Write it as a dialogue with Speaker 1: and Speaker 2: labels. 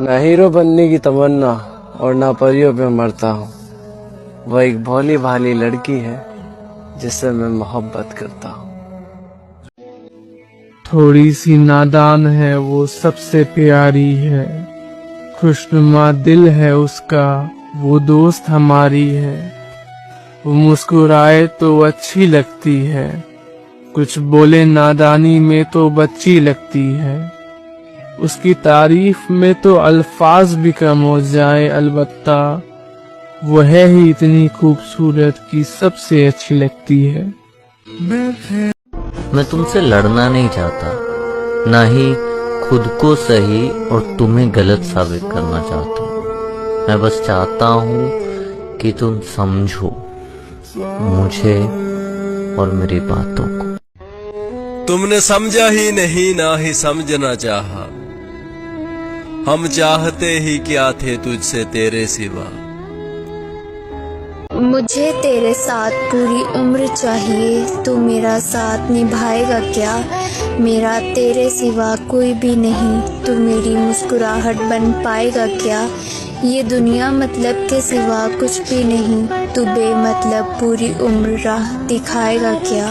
Speaker 1: ना हीरो बनने की तमन्ना और ना परियों पे मरता हूँ। वह एक भोली भाली लड़की है जिससे मैं मोहब्बत करता हूँ।
Speaker 2: थोड़ी सी नादान है वो सबसे प्यारी है, खुशनुमा दिल है उसका वो दोस्त हमारी है। वो मुस्कुराए तो अच्छी लगती है, कुछ बोले नादानी में तो बच्ची लगती है। उसकी तारीफ में तो अल्फाज भी कम हो जाए, अलबत्ता वो है ही इतनी खूबसूरत कि सबसे अच्छी लगती है।
Speaker 3: मैं तुमसे लड़ना नहीं चाहता, ना ही खुद को सही और तुम्हें गलत साबित करना चाहता हूँ। मैं बस चाहता हूँ कि तुम समझो मुझे और मेरी बातों को।
Speaker 4: तुमने समझा ही नहीं, ना ही समझना चाहा। हम चाहते ही क्या थे तुझसे तेरे सिवा।
Speaker 5: मुझे तेरे साथ पूरी उम्र चाहिए, तू मेरा साथ निभाएगा क्या? मेरा तेरे सिवा कोई भी नहीं, तू मेरी मुस्कुराहट बन पाएगा क्या? ये दुनिया मतलब के सिवा कुछ भी नहीं, तू बेमतलब पूरी उम्र राह दिखाएगा क्या?